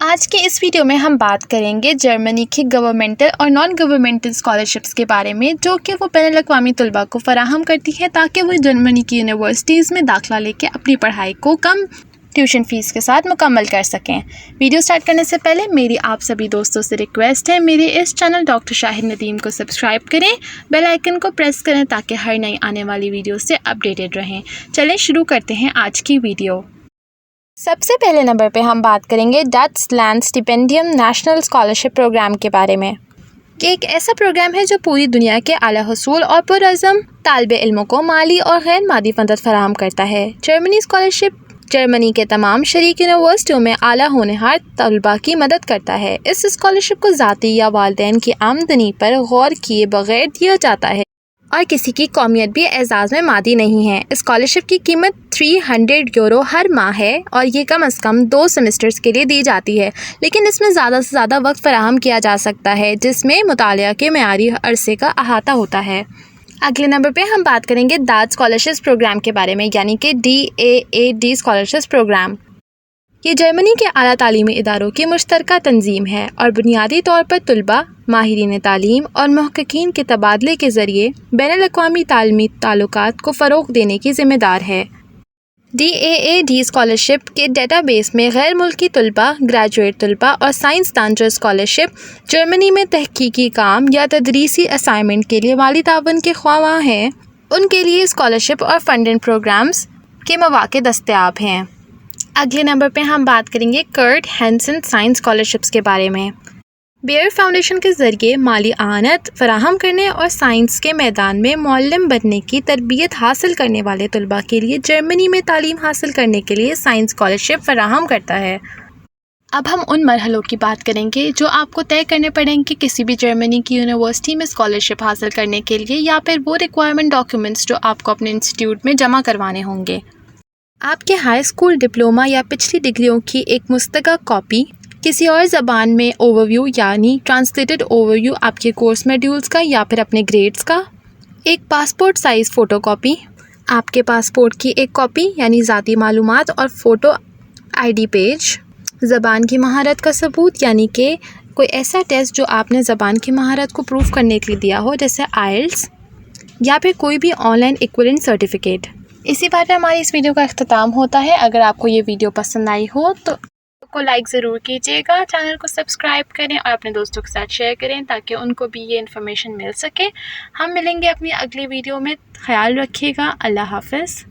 آج کے اس ویڈیو میں ہم بات کریں گے جرمنی کی گورنمنٹل اور نان گورنمنٹل اسکالرشپس کے بارے میں، جو کہ وہ بین الاقوامی طلباء کو فراہم کرتی ہے تاکہ وہ جرمنی کی یونیورسٹیز میں داخلہ لے کے اپنی پڑھائی کو کم ٹیوشن فیس کے ساتھ مکمل کر سکیں۔ ویڈیو سٹارٹ کرنے سے پہلے میری آپ سبھی دوستوں سے ریکویسٹ ہے، میرے اس چینل ڈاکٹر شاہد ندیم کو سبسکرائب کریں، بیل آئیکن کو پریس کریں تاکہ ہر نئی آنے والی ویڈیو سے اپڈیٹڈ رہیں۔ چلیں شروع کرتے ہیں آج کی ویڈیو۔ سب سے پہلے نمبر پہ ہم بات کریں گے Deutschland stipendium national scholarship programme کے بارے میں، کہ ایک ایسا پروگرام ہے جو پوری دنیا کے اعلیٰ حصول اور پرعزم طالب علموں کو مالی اور غیر مادی مدد فراہم کرتا ہے۔ جرمنی اسکالرشپ جرمنی کے تمام شریک یونیورسٹیوں میں اعلیٰ ہونہار طلباء کی مدد کرتا ہے۔ اس اسکالرشپ کو ذاتی یا والدین کی آمدنی پر غور کیے بغیر دیا جاتا ہے اور کسی کی قومیت بھی اعزاز میں مادی نہیں ہے۔ اسکالرشپ کی قیمت 300 یورو ہر ماہ ہے اور یہ کم از کم 2 سیمسٹرز کے لیے دی جاتی ہے، لیکن اس میں زیادہ سے زیادہ وقت فراہم کیا جا سکتا ہے جس میں مطالعہ کے معیاری عرصے کا احاطہ ہوتا ہے۔ اگلے نمبر پہ ہم بات کریں گے ڈچ اسکالرشپ پروگرام کے بارے میں، یعنی کہ DAAD اسکالرشپ پروگرام۔ یہ جرمنی کے اعلیٰ تعلیمی اداروں کی مشترکہ تنظیم ہے اور بنیادی طور پر طلباء، ماہرین تعلیم اور محققین کے تبادلے کے ذریعے بین الاقوامی تعلیمی تعلقات کو فروغ دینے کی ذمہ دار ہے۔ DAAD اسکالرشپ کے ڈیٹا بیس میں غیر ملکی طلباء، گریجویٹ طلباء اور سائنسدان جو اسکالرشپ جرمنی میں تحقیقی کام یا تدریسی اسائنمنٹ کے لیے مالی تعاون کے خواہاں ہیں، ان کے لیے اسکالرشپ اور فنڈنگ پروگرامز کے مواقع دستیاب ہیں۔ اگلے نمبر پہ ہم بات کریں گے کرٹ ہینسن سائنس اسکالرشپس کے بارے میں۔ بیئر فاؤنڈیشن کے ذریعے مالی اعانت فراہم کرنے اور سائنس کے میدان میں معلم بننے کی تربیت حاصل کرنے والے طلباء کے لیے جرمنی میں تعلیم حاصل کرنے کے لیے سائنس اسکالرشپ فراہم کرتا ہے۔ اب ہم ان مرحلوں کی بات کریں گے جو آپ کو طے کرنے پڑیں گے کسی بھی جرمنی کی یونیورسٹی میں اسکالرشپ حاصل کرنے کے لیے، یا پھر وہ ریکوائرمنٹ ڈاکیومنٹس جو آپ کو اپنے انسٹیٹیوٹ میں جمع کروانے ہوں گے۔ آپ کے ہائی اسکول ڈپلومہ یا پچھلی ڈگریوں کی ایک مستقل کاپی، کسی اور زبان میں اوور ویو یعنی ٹرانسلیٹڈ اوور ویو آپ کے کورس میڈیولز کا یا پھر اپنے گریڈز کا، ایک پاسپورٹ سائز فوٹو کاپی، آپ کے پاسپورٹ کی ایک کاپی یعنی ذاتی معلومات اور فوٹو ID پیج، زبان کی مہارت کا ثبوت یعنی کہ کوئی ایسا ٹیسٹ جو آپ نے زبان کی مہارت کو پروف کرنے کے لیے دیا ہو جیسے IELTS، یا پھر کوئی بھی آن لائن ایکویولنٹ سرٹیفکیٹ۔ اسی بات پہ ہماری اس ویڈیو کا اختتام ہوتا ہے۔ اگر آپ کو یہ ویڈیو پسند آئی ہو تو کو لائک ضرور کیجیے گا، چینل کو سبسکرائب کریں اور اپنے دوستوں کے ساتھ شیئر کریں تاکہ ان کو بھی یہ انفارمیشن مل سکے۔ ہم ملیں گے اپنی اگلی ویڈیو میں، خیال رکھیے گا۔ اللہ حافظ۔